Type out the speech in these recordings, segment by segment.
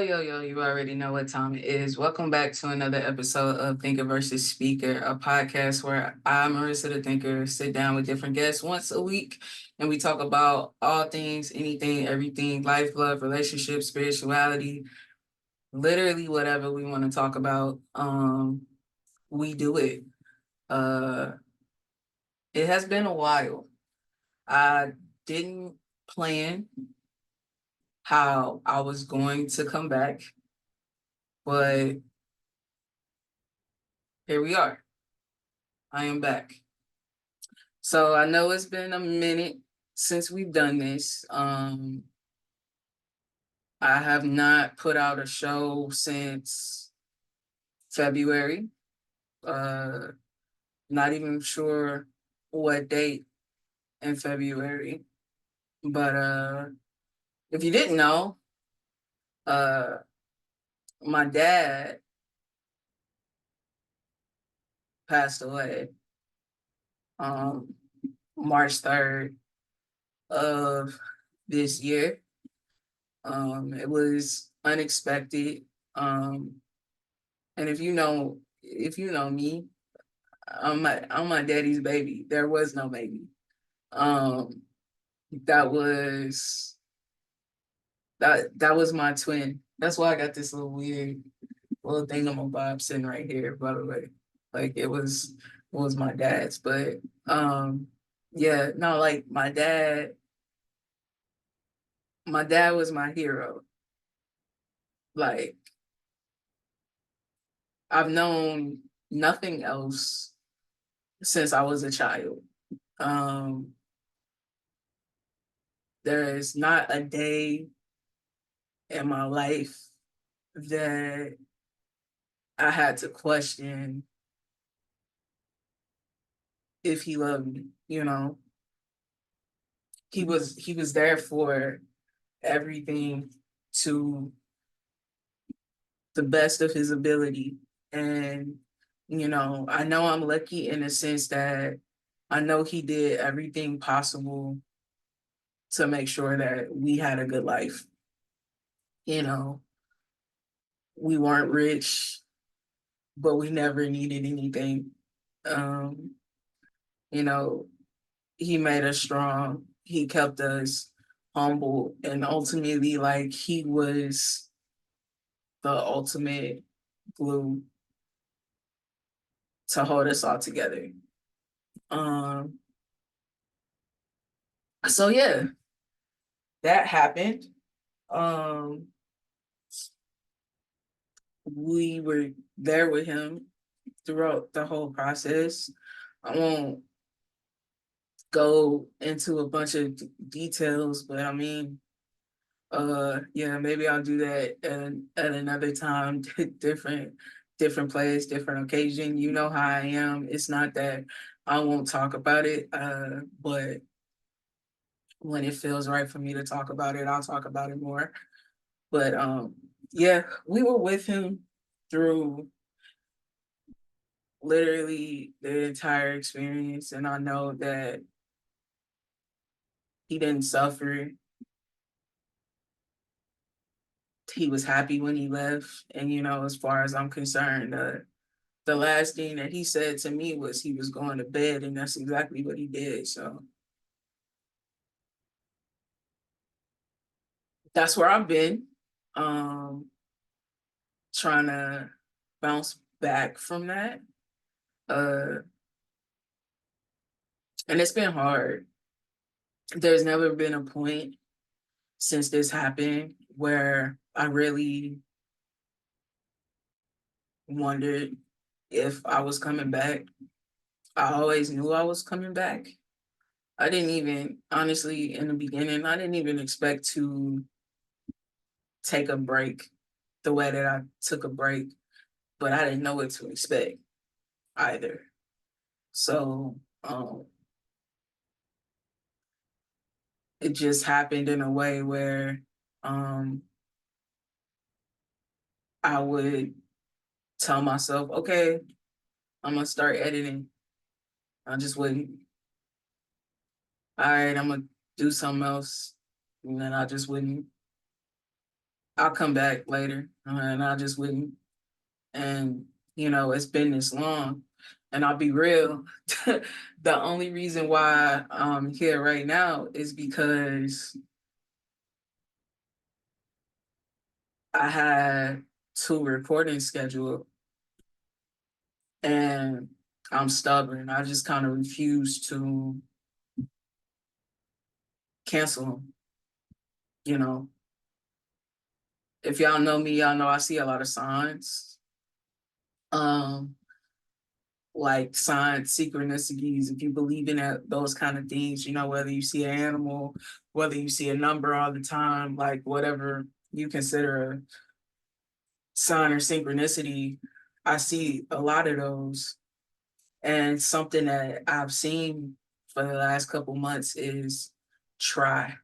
Yo, you already know what time it is. Welcome back to another episode of Thinker versus Speaker, a podcast where I, Marissa the Thinker, sit down with different guests once a week and we talk about all things, anything, everything, life, love, relationships, spirituality, literally whatever we want to talk about. We do it. Uh, it has been a while. I didn't plan how I was going to come back, but here we are. I am back. So I know it's been a minute since we've done this. I have not put out a show since February. Uh, Not even sure what date in February. But if you didn't know, uh, my dad passed away um, March 3rd of this year. It was unexpected. And if you know me, I'm my daddy's baby. There was no baby. Um, that was that was my twin. That's why I got this little weird little thingamabob sitting right here, by the way. Like it was my dad's, but yeah, no, like my dad was my hero. Like I've known nothing else since I was a child. Um, there is not a day in my life that I had to question if he loved me. He was there for everything to the best of his ability. And I know I'm lucky in the sense that I know he did everything possible to make sure that we had a good life. You know, we weren't rich, but we never needed anything. Um, you know, he made us strong. He kept us humble, and ultimately, like he was the ultimate glue to hold us all together. Um, so yeah, that happened. Um, we were there with him throughout the whole process. I won't go into a bunch of details, but I mean, yeah, maybe I'll do that at another time, different place, different occasion. You know how I am. It's not that I won't talk about it, but when it feels right for me to talk about it, I'll talk about it more. But yeah, we were with him through literally the entire experience, and I know that he didn't suffer. He was happy when he left, and as far as I'm concerned, the last thing that he said to me was he was going to bed, and that's exactly what he did. So that's where I've been, um, trying to bounce back from that. Uh, and it's been hard. There's never been a point since this happened where I really wondered if I was coming back. I always knew I was coming back. I didn't even, honestly, in the beginning, I didn't even expect to take a break the way that I took a break, but I didn't know what to expect either. So it just happened in a way where um, I would tell myself, okay, I'm gonna start editing. I just wouldn't. All right, I'm gonna do something else, and then I just wouldn't. I'll come back later, and I just wouldn't. And it's been this long, and I'll be real. The only reason why I'm here right now is because I had two recordings scheduled, and I'm stubborn. I just kind of refuse to cancel them. You know, if y'all know me, y'all know I see a lot of signs. Um, like signs, synchronicities, if you believe in those kind of things, whether you see an animal, whether you see a number all the time, like whatever you consider a sign or synchronicity, I see a lot of those. And something that I've seen for the last couple months is try,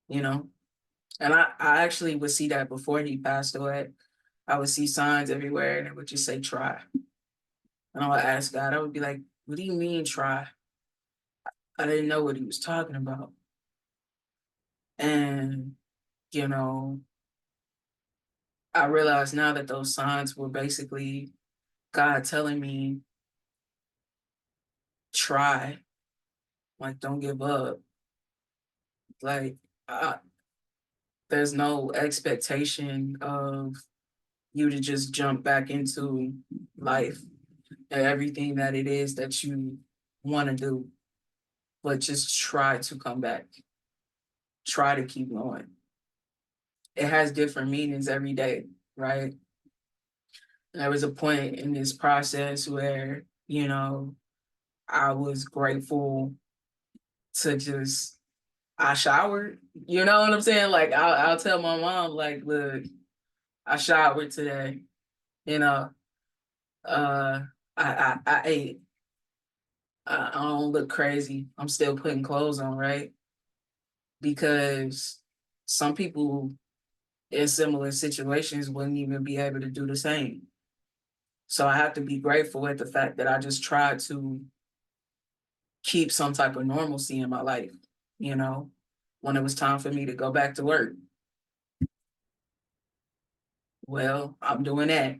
you know? And I actually would see that before he passed away. I would see signs everywhere and it would just say try. And I would ask God, I would be like, what do you mean try? I didn't know what he was talking about. And, you know, I realized now that those signs were basically God telling me, try, like, don't give up. Like, there's no expectation of you to just jump back into life and everything that it is that you want to do, but just try to come back, try to keep going. It has different meanings every day, right? There was a point in this process where, I was grateful to just, I showered, you know what I'm saying? Like, I'll tell my mom, like, look, I showered today, you know, uh, I ate, I don't look crazy. I'm still putting clothes on, right? Because some people in similar situations wouldn't even be able to do the same. So I have to be grateful at the fact that I just tried to keep some type of normalcy in my life, when it was time for me to go back to work. Well, I'm doing that,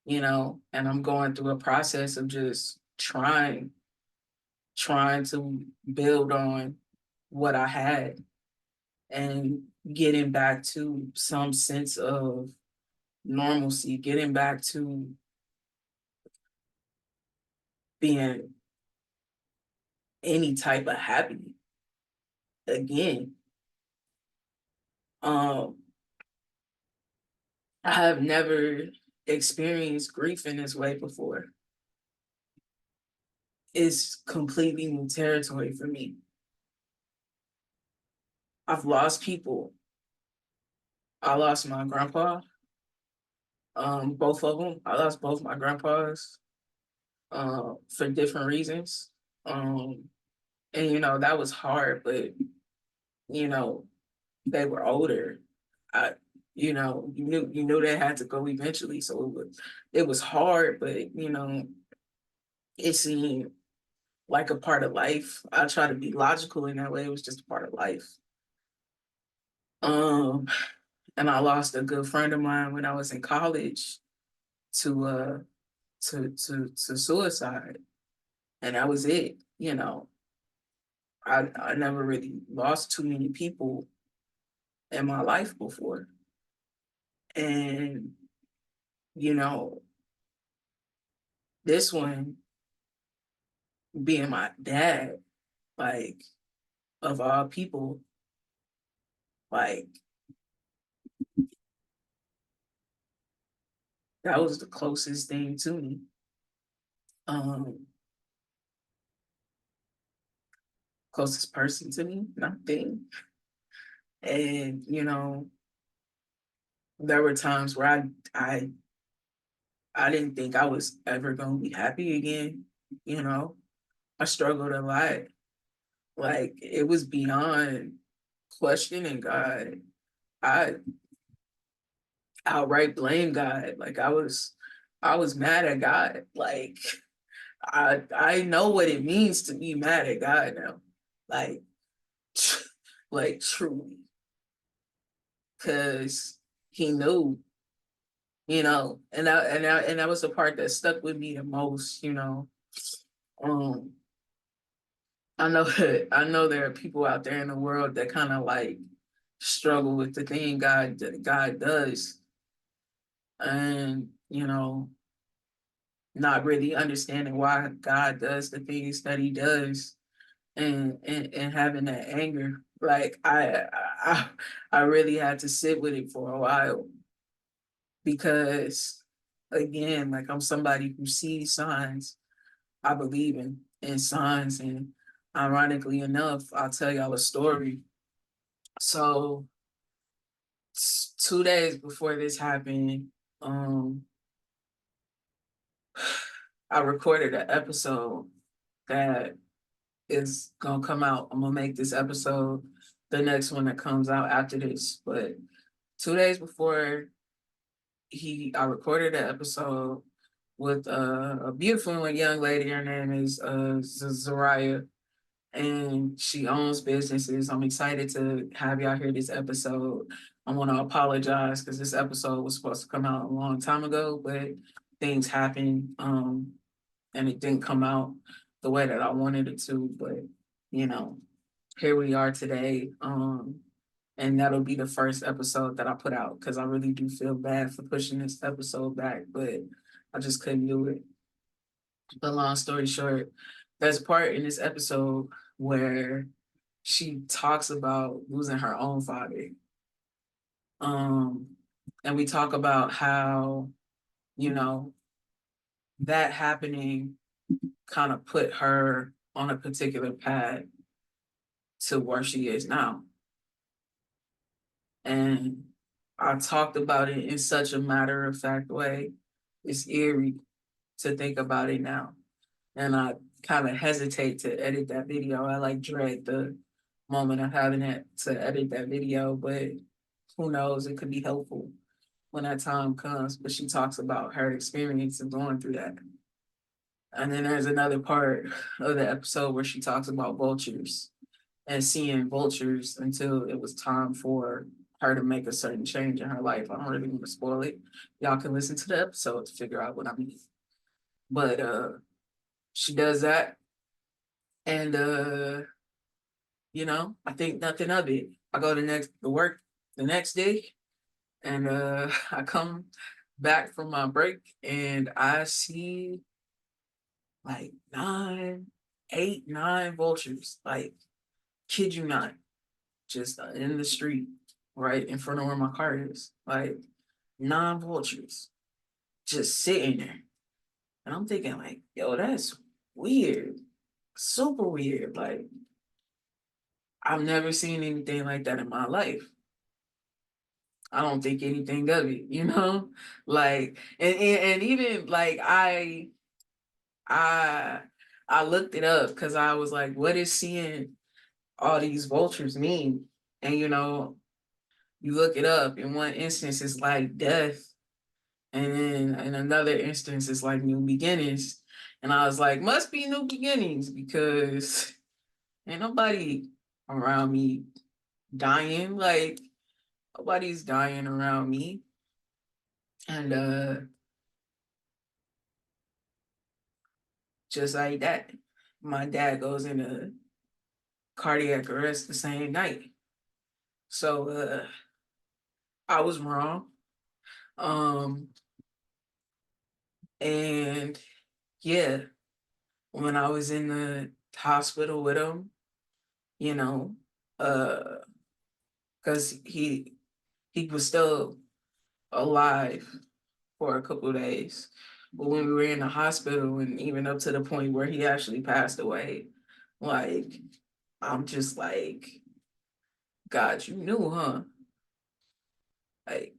and I'm going through a process of just trying to build on what I had and getting back to some sense of normalcy, getting back to being any type of happy again. Um, I have never experienced grief in this way before. It's completely new territory for me. I've lost people. I lost my grandpa, both of them. I lost both my grandpas for different reasons. And that was hard, but you know, they were older. I, you knew they had to go eventually, so it was hard, but it seemed like a part of life. I try to be logical in that way. It was just a part of life. Um, and I lost a good friend of mine when I was in college to to suicide, and that was it. I never really lost too many people in my life before, and you know this one being my dad, like, of all people, like, that was the closest thing to me. Um, Closest person to me, not thing. And there were times where I didn't think I was ever gonna be happy again. You know, I struggled a lot. Like, it was beyond questioning God. I outright blame God. Like, I was mad at God. Like, I know what it means to be mad at God now. Like, like, truly. because he knew, and that was the part that stuck with me the most. Um, I know I know there are people out there in the world that kind of like struggle with the thing God does, and not really understanding why God does the things that He does, and having that anger. Like I I really had to sit with it for a while, because again, like, I'm somebody who sees signs. I believe in signs, and ironically enough, I'll tell y'all a story. So 2 days before this happened, um, I recorded an episode that is gonna come out. I'm gonna make this episode the next one that comes out after this. But 2 days before I recorded an episode with a beautiful young lady. Her name is Zariah, and she owns businesses. I'm excited to have y'all hear this episode. I want to apologize because this episode was supposed to come out a long time ago, but things happened, and it didn't come out the way that I wanted it to. But you know, here we are today. And that'll be the first episode that I put out, because I really do feel bad for pushing this episode back, but I just couldn't do it. But long story short, there's a part in this episode where she talks about losing her own father. And we talk about how, you know, that happening kind of put her on a particular path to where she is now. And I talked about it in such a matter of fact way. It's eerie to think about it now. And I kind of hesitate to edit that video. I like dread the moment of having to edit that video, but who knows, it could be helpful when that time comes. But she talks about her experience of going through that. And then there's another part of the episode where she talks about vultures and seeing vultures until it was time for her to make a certain change in her life. I don't really want to spoil it. Y'all can listen to the episode to figure out what I mean. But she does that, and I think nothing of it. I go to work the next day, and I come back from my break, and I see like 9 vultures. Like, kid you not, just in the street, right in front of where my car is. Like, 9 vultures just sitting there. And I'm thinking, like, yo, that's weird. Super weird. Like, I've never seen anything like that in my life. I don't think anything of it, Like, and even like I I looked it up because I was like, what is seeing all these vultures mean? And you look it up. In one instance, it's like death. And then in another instance, it's like new beginnings. And I was like, must be new beginnings, because ain't nobody around me dying. Like, nobody's dying around me. And just like that, my dad goes into cardiac arrest the same night. So I was wrong. Um, and yeah, when I was in the hospital with him, you know, because he was still alive for a couple of days. But when we were in the hospital, and even up to the point where he actually passed away, like, I'm just like, God, you knew, huh? Like,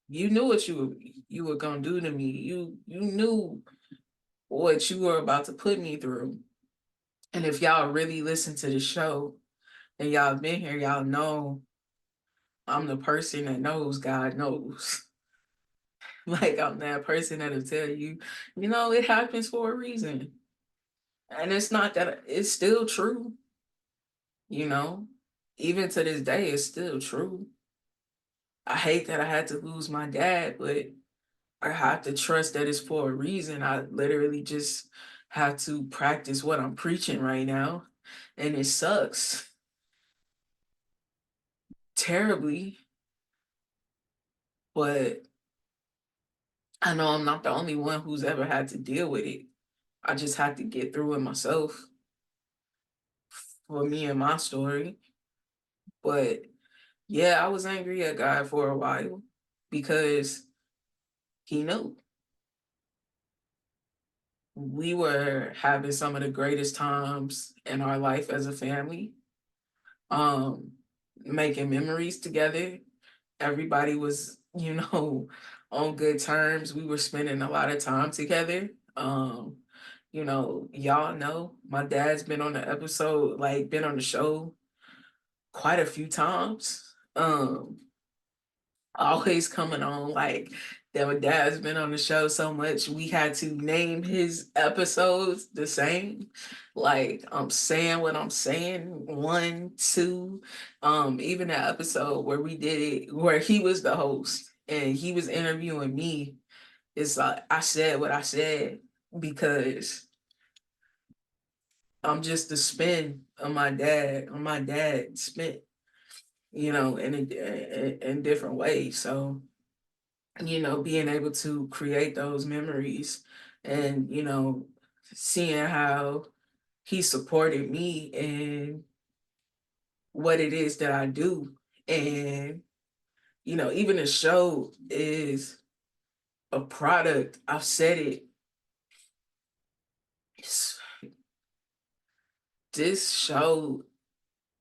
you knew what you were gonna do to me. You knew what you were about to put me through. And if y'all really listen to the show and y'all been here, y'all know I'm the person that knows God knows. Like, I'm that person that'll tell you, it happens for a reason. And it's not that it's still true, you know. Even to this day, it's still true. I hate that I had to lose my dad, but I have to trust that it's for a reason. I literally just have to practice what I'm preaching right now. And it sucks terribly, but I know I'm not the only one who's ever had to deal with it. I just had to get through it myself for me and my story. But yeah, I was angry at God for a while because he knew we were having some of the greatest times in our life as a family, um, making memories together. Everybody was, on good terms. We were spending a lot of time together. Y'all know my dad's been on the episode, like been on the show quite a few times. Always coming on like that. My dad's been on the show so much we had to name his episodes the same. Like I'm saying what I'm saying, one, two. Even that episode where we did it, where he was the host and he was interviewing me, it's like I said what I said because I'm just the spin of my dad, on my dad spin, in different ways. So being able to create those memories and, seeing how he supported me and what it is that I do. And, even the show is a product. I've said it. It's- This show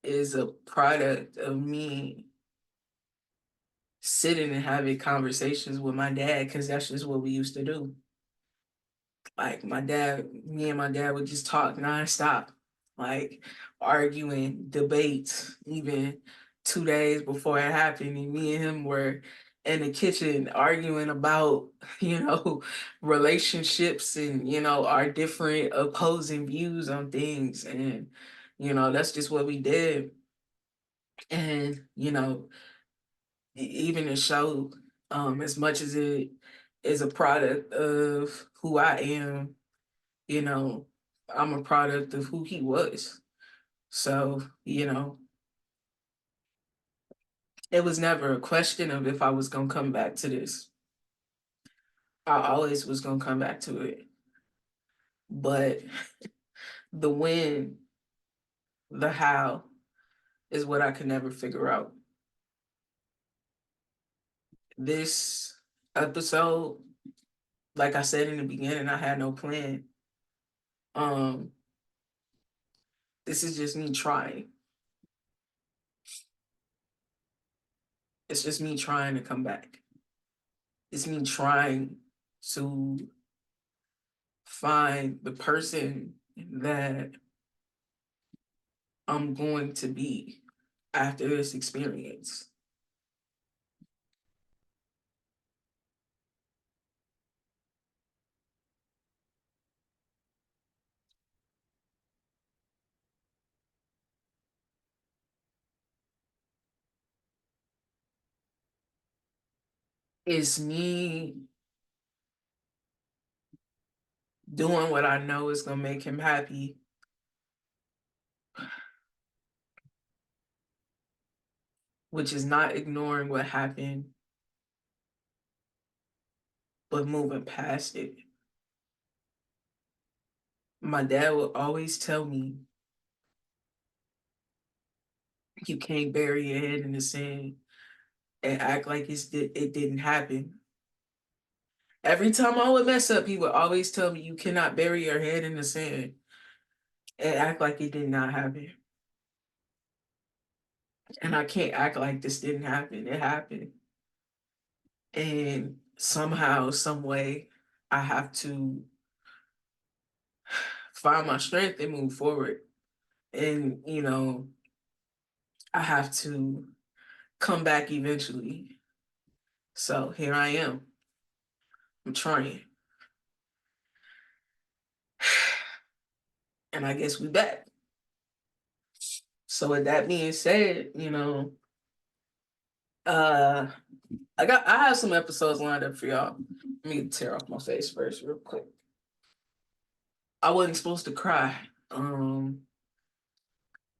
is a product of me sitting and having conversations with my dad because that's just what we used to do. Like me and my dad would just talk nonstop, like arguing, debates, even 2 days before it happened. And me and him were in the kitchen arguing about, relationships and, our different opposing views on things. And, that's just what we did. And, even the show, as much as it is a product of who I am, you know, I'm a product of who he was. So, it was never a question of if I was going to come back to this. I always was going to come back to it. But the when, the how is what I could never figure out. This episode, like I said in the beginning, I had no plan. Um, this is just me trying. It's just me trying to come back. It's me trying to find the person that I'm going to be after this experience. It's me doing what I know is going to make him happy, which is not ignoring what happened, but moving past it. My dad would always tell me, you can't bury your head in the sand and act like it didn't happen. Every time I would mess up, he would always tell me, you cannot bury your head in the sand and act like it did not happen. And I can't act like this didn't happen. It happened. And somehow, some way, I have to find my strength and move forward. And, I have to come back eventually. So here I am. I'm trying. And I guess we back. So with that being said, uh I have some episodes lined up for y'all. Let me tear off my face first, real quick. I wasn't supposed to cry. Um,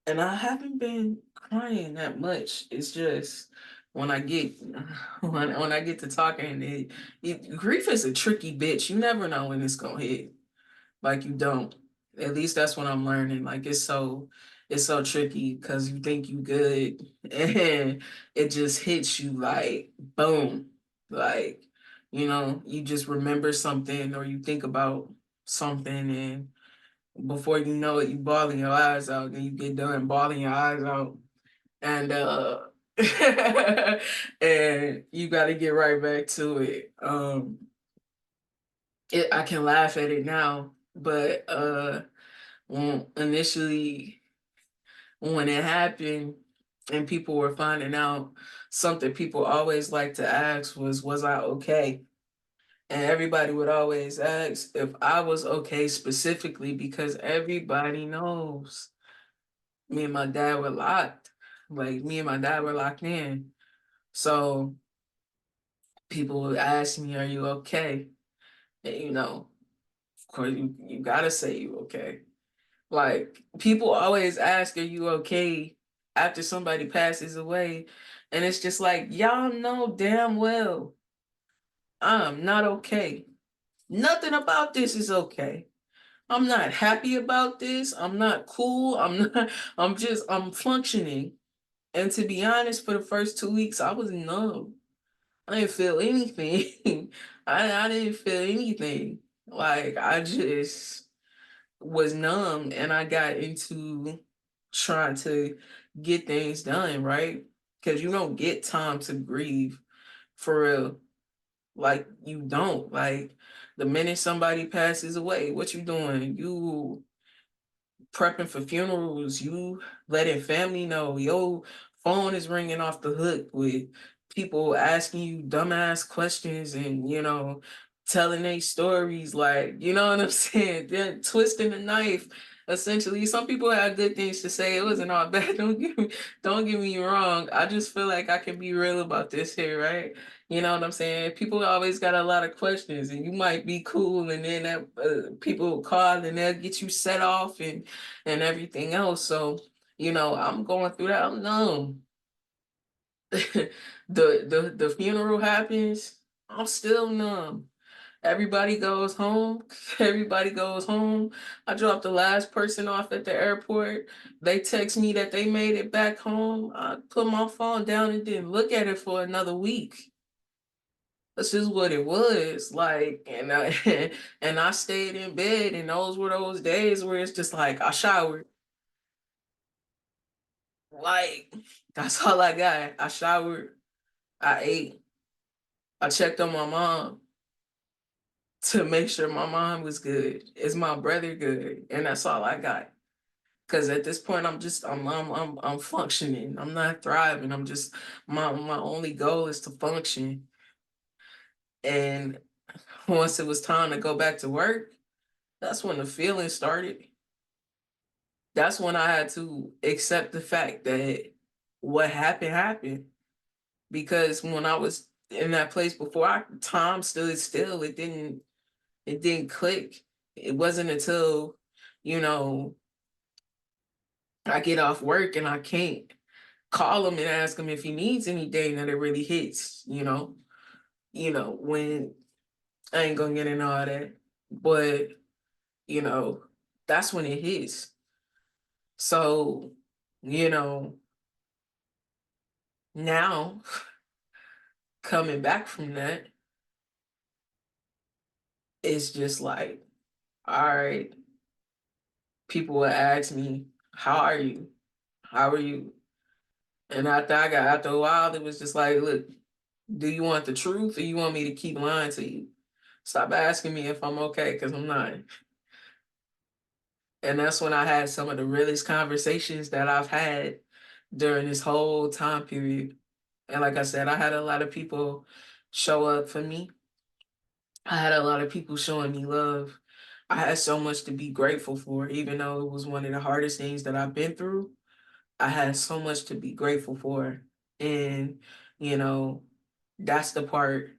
and I haven't been crying that much. It's just when I get when I get to talking, grief is a tricky bitch. You never know when it's gonna hit. Like you don't. At least that's what I'm learning. Like it's so tricky because you think you good and it just hits you like boom. Like, you just remember something or you think about something and before you know it, you bawling your eyes out and you get done bawling your eyes out. And and you gotta get right back to it. I can laugh at it now, but initially when it happened and people were finding out, something people always like to ask was I okay? And everybody would always ask if I was okay specifically because everybody knows me and my dad were locked. Like me and my dad were locked in. So people would ask me, are you okay? And of course you gotta say you okay. Like people always ask, "Are you okay?" after somebody passes away, and it's just like y'all know damn well I'm not okay. Nothing about this is okay. I'm not happy about this. I'm not cool. I'm not. I'm functioning. And to be honest, for the first 2 weeks, I was numb. I didn't feel anything. I didn't feel anything. Like I just was numb and I got into trying to get things done, right? Because you don't get time to grieve for real. Like you don't. Like the minute somebody passes away, what you doing? You prepping for funerals, you letting family know your phone is ringing off the hook with people asking you dumbass questions and telling their stories like what I'm saying, then twisting the knife. Essentially, some people have good things to say. It wasn't all bad. Don't get me wrong. I just feel like I can be real about this here, right? You know what I'm saying? People always got a lot of questions, and you might be cool, and then that people call and they'll get you set off and everything else. So, I'm going through that. I'm numb. The funeral happens. I'm still numb. Everybody goes home. Everybody goes home. I dropped the last person off at the airport. They text me that they made it back home. I put my phone down and didn't look at it for another week. That's just what it was like, and and I stayed in bed, and those were those days where it's just like I showered, like that's all I got. I showered, I ate, I checked on my mom to make sure my mom was good. Is my brother good? And that's all I got. Cause at this point, I'm functioning. I'm not thriving. I'm just my only goal is to function. And once it was time to go back to work, that's when the feeling started. That's when I had to accept the fact that what happened happened. Because when I was in that place before, time stood still. It didn't click. It wasn't until, you know, I get off work and I can't call him and ask him if he needs anything that it really hits, when I ain't gonna get into all that. But, you know, that's when it hits. So, you know, now coming back from that, it's just like, all right, people will ask me, how are you? How are you? And after a while, it was just like, look, do you want the truth or you want me to keep lying to you? Stop asking me if I'm okay, because I'm not. And that's when I had some of the realest conversations that I've had during this whole time period. And like I said, I had a lot of people show up for me. I had a lot of people showing me love. I had so much to be grateful for, even though it was one of the hardest things that I've been through. I had so much to be grateful for. And, you know, That's the part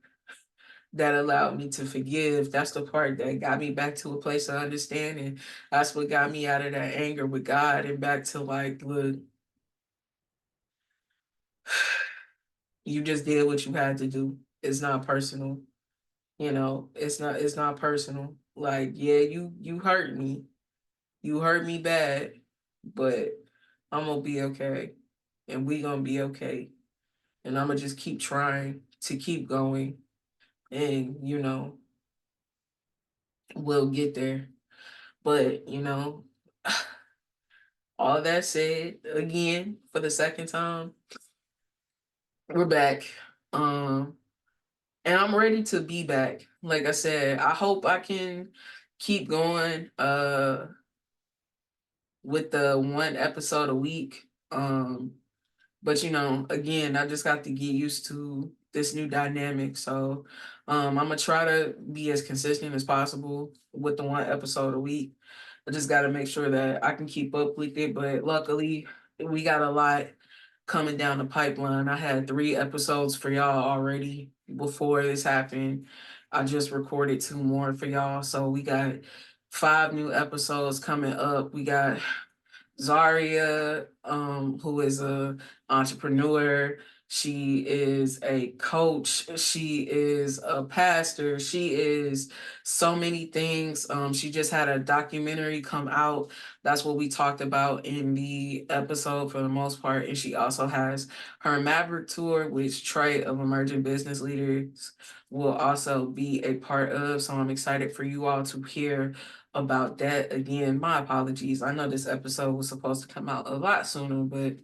that allowed me to forgive. That's the part that got me back to a place of understanding. That's what got me out of that anger with God and back to like, look, you just did what you had to do. It's not personal. It's not personal. Like, yeah, you hurt me. You hurt me bad, but I'm gonna be okay. And we gonna be okay. And I'm gonna just keep trying to keep going. And, we'll get there. But, all that said, again, for the second time, we're back. Um, and I'm ready to be back. Like I said, I hope I can keep going with the one episode a week. But again, I just got to get used to this new dynamic. So I'm gonna try to be as consistent as possible with the one episode a week. I just gotta make sure that I can keep up with it. But luckily we got a lot coming down the pipeline. I had 3 episodes for y'all already before this happened. I just recorded 2 more for y'all. So we got 5 new episodes coming up. We got Zaria, who is a entrepreneur. She is a coach. She is a pastor. She is so many things. She just had a documentary come out. That's what we talked about in the episode for the most part. And she also has her Maverick tour, which Trey of Emerging Business Leaders will also be a part of. So I'm excited for you all to hear about that. Again, my apologies. I know this episode was supposed to come out a lot sooner, but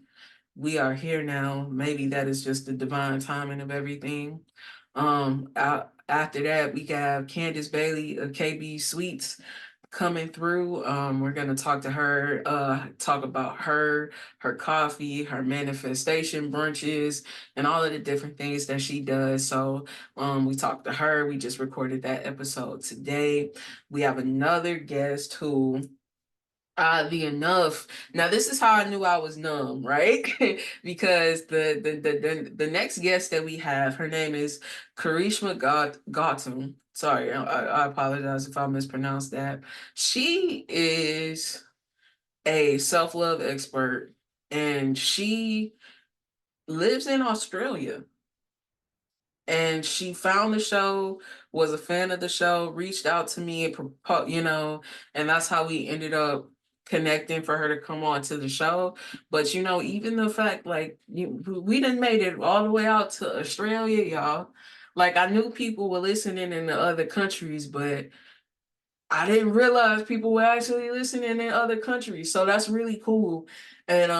we are here now. Maybe that is just the divine timing of everything. After that, we have Candice Bailey of KB Sweets coming through. We're gonna talk to her, talk about her coffee, her manifestation brunches, and all of the different things that she does. So we talked to her. We just recorded that episode today. We have another guest who oddly enough, now this is how I knew I was numb, right? Because the next guest that we have, her name is Karishma Gautam. Sorry, I apologize if I mispronounced that. She is a self-love expert and she lives in Australia. And she found the show, was a fan of the show, reached out to me, and and that's how we ended up connecting for her to come on to the show. But even the fact, like, we done made it all the way out to Australia, y'all. Like, I knew people were listening in the other countries, but I didn't realize people were actually listening in other countries. So that's really cool. And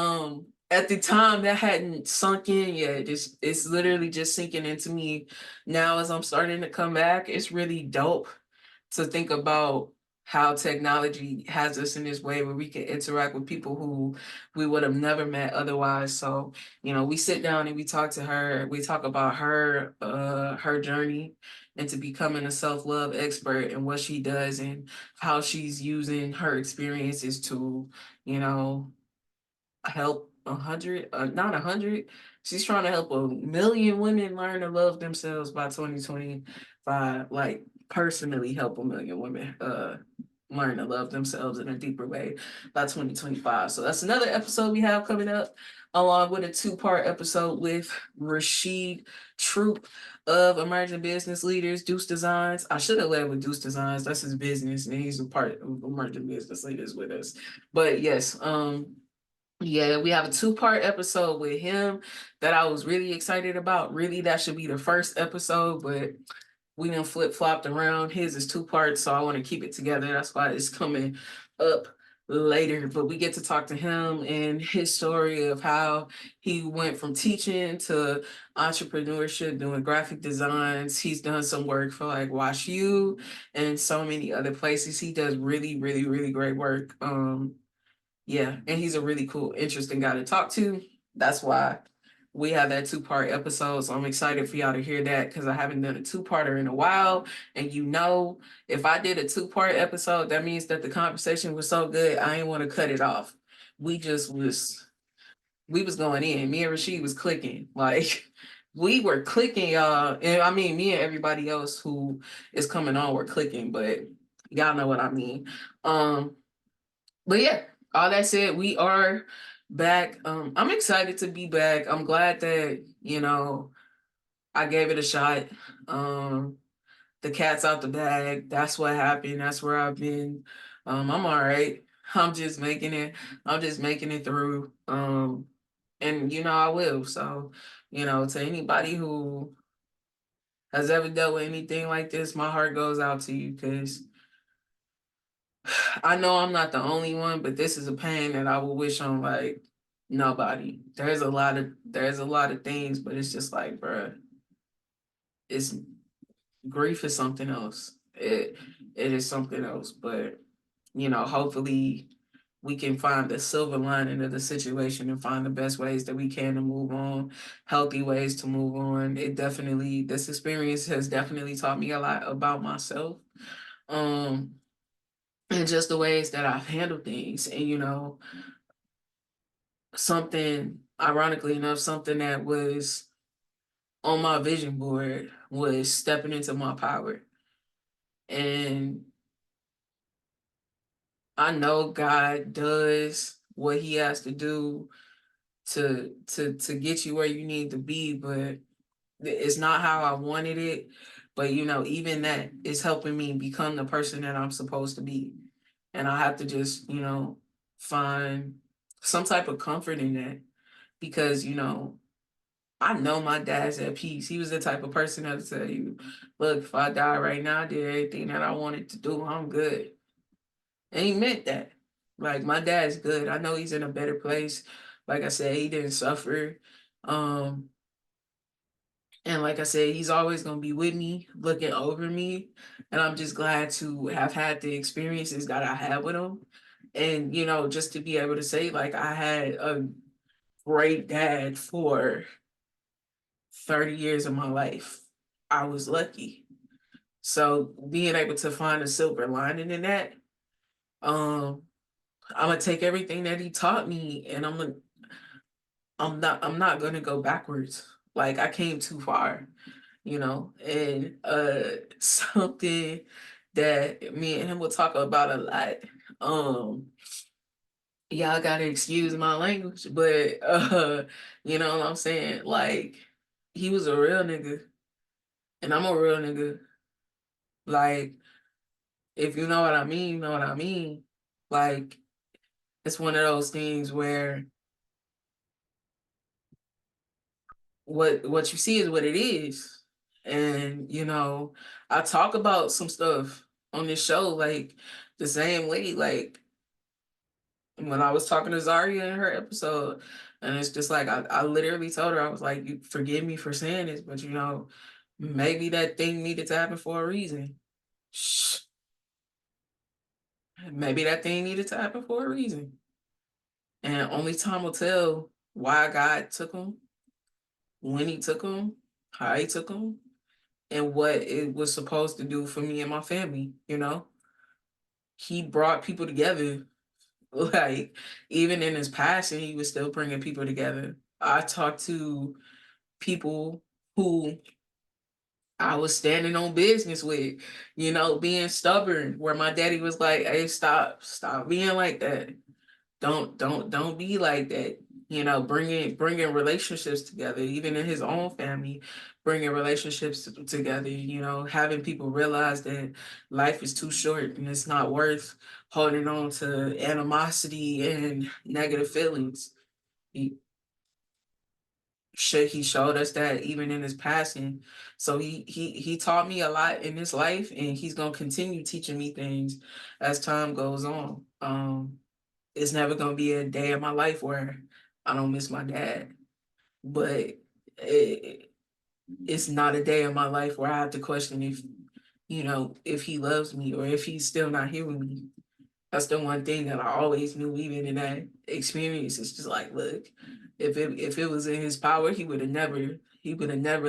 at the time that hadn't sunk in yet. It's literally just sinking into me now as I'm starting to come back. It's really dope to think about how technology has us in this way where we can interact with people who we would have never met otherwise. So, we sit down and we talk to her. We talk about her journey into becoming a self-love expert and what she does and how she's using her experiences to, you know, help 100, not 100. She's trying to help 1 million women learn to love themselves by 2025. Like, personally help 1 million women learn to love themselves in a deeper way by 2025. So that's another episode we have coming up, along with a 2-part episode with Rashid Troop of Emerging Business Leaders, Deuce Designs. I should have led with Deuce Designs. That's his business, and he's a part of Emerging Business Leaders with us. But yes, yeah, we have a 2-part episode with him that I was really excited about. Really, that should be the first episode, but we done flip-flopped around. His is 2 parts, so I want to keep it together. That's why it's coming up later. But we get to talk to him and his story of how he went from teaching to entrepreneurship, doing graphic designs. He's done some work for like Wash U and so many other places. He does really, really, really great work. Yeah, and he's a really cool, interesting guy to talk to. That's why we have that 2-part episode. So I'm excited for y'all to hear that because I haven't done a 2-parter in a while. And if I did a 2-part episode, that means that the conversation was so good, I didn't want to cut it off. We was going in. Me and Rashid was clicking. Like, we were clicking, y'all. And I mean, me and everybody else who is coming on were clicking, but y'all know what I mean. Um, but yeah, all that said, we are back. I'm excited to be back. I'm glad that, I gave it a shot. Um, the cat's out the bag. That's what happened. That's where I've been. I'm all right. I'm just making it. I'm just making it through. And I will. So, to anybody who has ever dealt with anything like this, my heart goes out to you because I know I'm not the only one, but this is a pain that I will wish on like nobody. There's a lot of things, but it's just like, bruh, it's grief is something else. It is something else. But hopefully we can find the silver lining of the situation and find the best ways that we can to move on, healthy ways to move on. This experience has definitely taught me a lot about myself. Um, and just the ways that I've handled things. And something ironically enough, something that was on my vision board was stepping into my power. And I know God does what he has to do to get you where you need to be, but it's not how I wanted it. But even that is helping me become the person that I'm supposed to be. And I have to just, find some type of comfort in that because, I know my dad's at peace. He was the type of person that would tell you, look, if I die right now, I did everything that I wanted to do. I'm good. And he meant that. Like my dad's good. I know he's in a better place. Like I said, he didn't suffer. Um, and like I said, he's always gonna be with me, looking over me. And I'm just glad to have had the experiences that I had with him. And, just to be able to say, like, I had a great dad for 30 years of my life. I was lucky. So being able to find a silver lining in that, um, I'm gonna take everything that he taught me and I'm not gonna go backwards. Like I came too far, and something that me and him will talk about a lot. Y'all gotta excuse my language, but you know what I'm saying? Like he was a real nigga and I'm a real nigga. Like if you know what I mean, you know what I mean. Like it's one of those things where what you see is what it is. And I talk about some stuff on this show like the same way like when I was talking to Zaria in her episode, and it's just like I literally told her, I was like, you forgive me for saying this, but maybe that thing needed to happen for a reason. Shh. Maybe that thing needed to happen for a reason. And only time will tell why God took him, when he took him, how he took him, and what it was supposed to do for me and my family. He brought people together. Like even in his passing, he was still bringing people together. I talked to people who I was standing on business with, being stubborn, where my daddy was like, "Hey, stop being like that. Don't be like that." Bringing relationships together, even in his own family, bringing relationships together. Having people realize that life is too short and it's not worth holding on to animosity and negative feelings. He he showed us that even in his passing. So he taught me a lot in his life, and he's gonna continue teaching me things as time goes on. It's never gonna be a day of my life where I don't miss my dad, but it's not a day of my life where I have to question if he loves me or if he's still not here with me. That's the one thing that I always knew, even in that experience. It's just like, look, if it was in his power, he would have never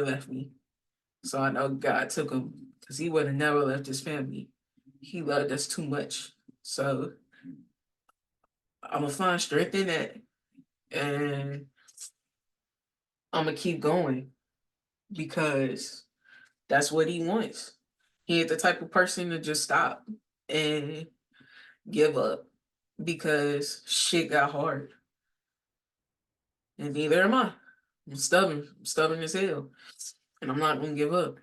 left me. So I know God took him because he would have never left his family. He loved us too much. So I'm gonna find strength in that, and I'm gonna keep going. because that's what he wants. He ain't the type of person to just stop and give up because shit got hard. And neither am I. I'm stubborn. I'm stubborn as hell. And I'm not gonna give up.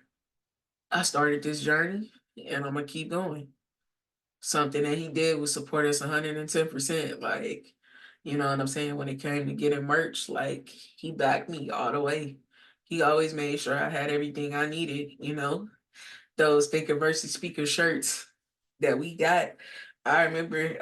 I started this journey and I'm gonna keep going. Something that he did was support us 110%. Like, you know what I'm saying? When it came to getting merch, like he backed me all the way. He always made sure I had everything I needed, you know? Those Thinker versus Speaker shirts that we got. I remember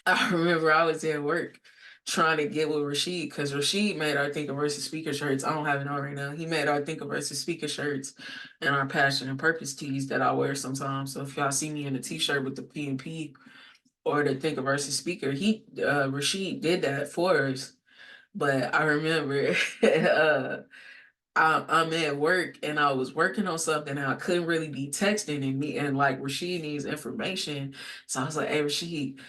I remember I was at work trying to get with Rashid because Rashid made our Thinker versus Speaker shirts. I don't have it on right now. He made our Thinker versus Speaker shirts and our Passion and Purpose tees that I wear sometimes. So if y'all see me in a t-shirt with the P&P or the Thinker versus Speaker, Rashid did that for us. But I remember I'm at work and I was working on something and I couldn't really be texting and like Rashid needs information. So I was like, hey Rashid,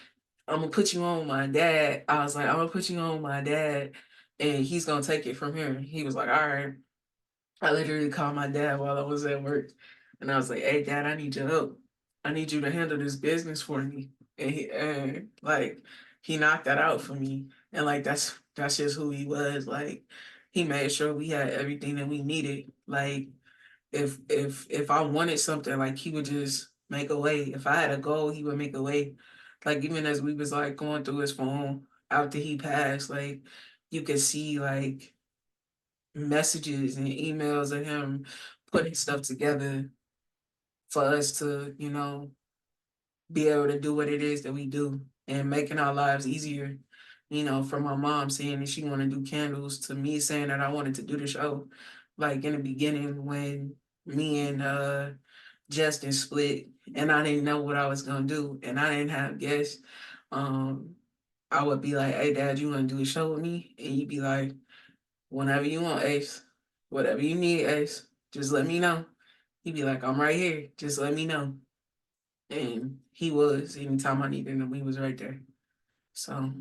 I'm gonna put you on with my dad. I was like, I'm gonna put you on with my dad and he's gonna take it from here. He was like, all right. I literally called my dad while I was at work and I was like, hey dad, I need your help. I need you to handle this business for me. And like he knocked that out for me. And like that's just who he was. Like he made sure we had everything that we needed. Like if I wanted something, like he would just make a way. If I had a goal, he would make a way. Like even as we was like going through his phone after he passed, like you could see like messages and emails of him putting stuff together for us to, you know, be able to do what it is that we do and making our lives easier. You know, from my mom saying that she wanted to do candles to me saying that I wanted to do the show. Like in the beginning when me and Justin split and I didn't know what I was gonna do and I didn't have guests. Um, I would be like, hey dad, you wanna do a show with me? And you'd be like, whenever you want, Ace. Whatever you need, Ace. Just let me know. He'd be like, I'm right here. Just let me know. And he was. Anytime I needed him, he was right there. So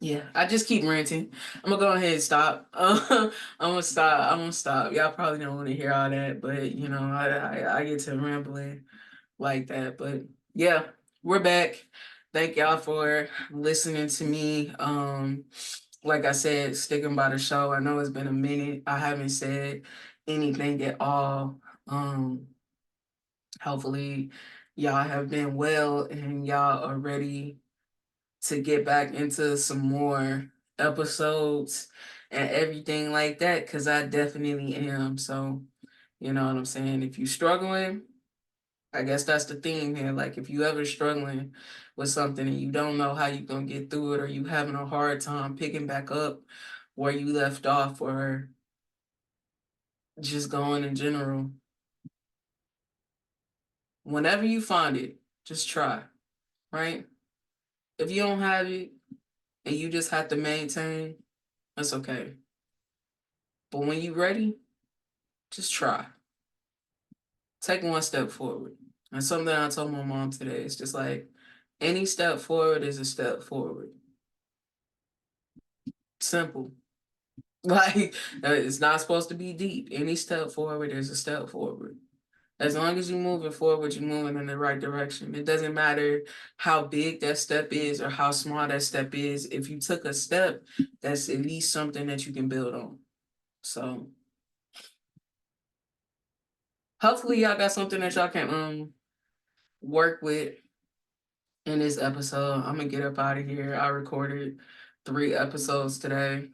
yeah, I just keep ranting. I'm gonna go ahead and stop. I'm gonna stop. I'm gonna stop. Y'all probably don't want to hear all that, but you know, I get to rambling like that. But yeah, we're back. Thank y'all for listening to me. Like I said, sticking by the show. I know it's been a minute. I haven't said anything at all. Hopefully y'all have been well and y'all are ready to get back into some more episodes and everything like that, because I definitely am. So, you know what I'm saying? If you're struggling, I guess that's the theme here. Like if you ever struggling with something and you don't know how you're gonna get through it, or you having a hard time picking back up where you left off, or just going in general, whenever you find it, just try, right? If you don't have it and you just have to maintain, that's okay. But when you're ready, just try. Take one step forward. And something I told my mom today is just like any step forward is a step forward. Simple. Like it's not supposed to be deep. Any step forward is a step forward. As long as you're moving forward, you're moving in the right direction. It doesn't matter how big that step is or how small that step is. If you took a step, that's at least something that you can build on. So hopefully y'all got something that y'all can work with in this episode. I'm gonna get up out of here. I recorded 3 episodes today.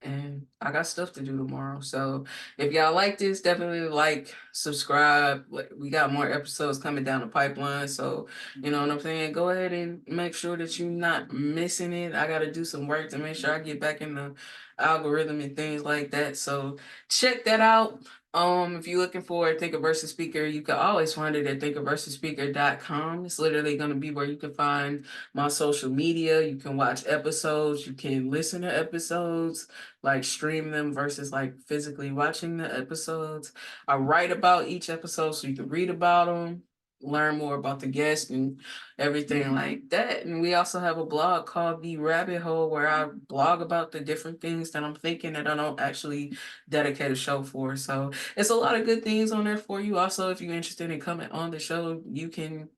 And I got stuff to do tomorrow. So if y'all like this, definitely like, subscribe. We got more episodes coming down the pipeline. So, you know what I'm saying? Go ahead and make sure that you're not missing it. I got to do some work to make sure I get back in the algorithm and things like that. So check that out. If you're looking for a Thinker versus Speaker, you can always find it at thinkerversusspeaker.com. It's literally going to be where you can find my social media. You can watch episodes. You can listen to episodes, like stream them versus like physically watching the episodes. I write about each episode so you can read about them. learn more about the guest and everything like that. And we also have a blog called The Rabbit Hole where I blog about the different things that I'm thinking that I don't actually dedicate a show for. So it's a lot of good things on there for you. Also, if you're interested in coming on the show, you can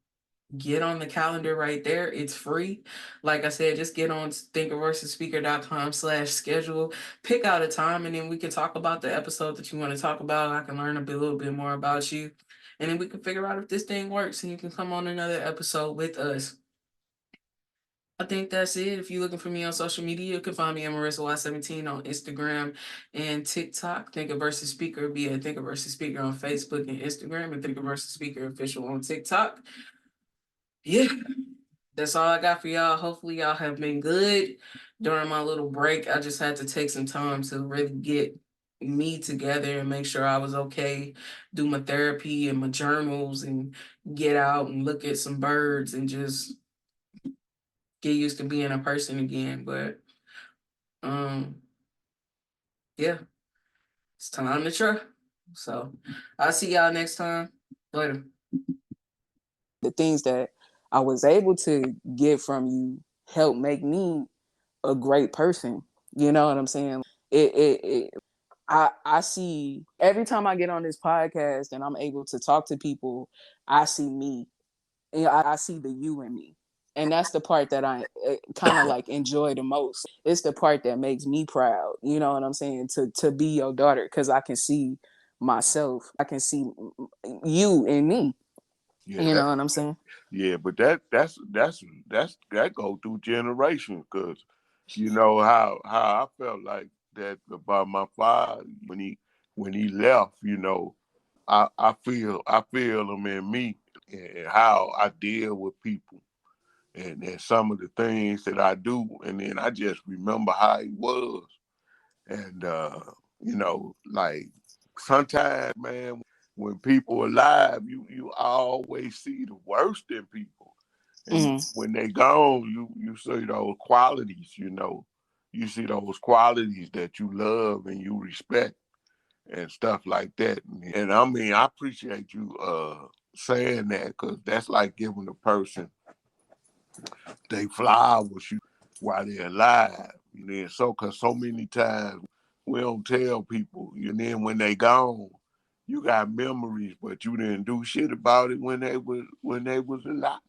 get on the calendar right there. It's free. Like I said, just get on thinkerversusspeaker.com/schedule, pick out a time, and then we can talk about the episode that you want to talk about. I can learn a little bit more about you. And then we can figure out if this thing works and you can come on another episode with us. I think that's it. If you're looking for me on social media, you can find me at MarissaY17 on Instagram and TikTok. Thinker versus Speaker be at Thinker versus Speaker on Facebook and Instagram, and Thinker versus Speaker official on TikTok. Yeah, that's all I got for y'all. Hopefully, y'all have been good during my little break. I just had to take some time to really get me together and make sure I was okay, do my therapy and my journals, and get out and look at some birds and just get used to being a person again. But um, yeah, it's time to try. So I'll see y'all next time. Later. The things that I was able to get from you helped make me a great person. You know what I'm saying? I see every time I get on this podcast and I'm able to talk to people, I see me. And I see the you in me. And that's the part that I kind of like enjoy the most. It's the part that makes me proud. You know what I'm saying? To be your daughter, because I can see myself. I can see you in me. Yeah, You know what I'm saying? yeah, but that go through generations, because you know how I felt like that about my father when he left. You know, I feel him in me, and how I deal with people, and some of the things that I do, and then I just remember how he was. And you know, like sometimes, man, when people alive, you always see the worst in people, and Mm-hmm. when they gone, you see those qualities. You know, you see those qualities that you love and you respect and stuff like that. And I mean, I appreciate you saying that, because that's like giving a person they flowers while they're alive. You know, because so many times we don't tell people. And then when they gone, you got memories, but you didn't do shit about it when they was alive.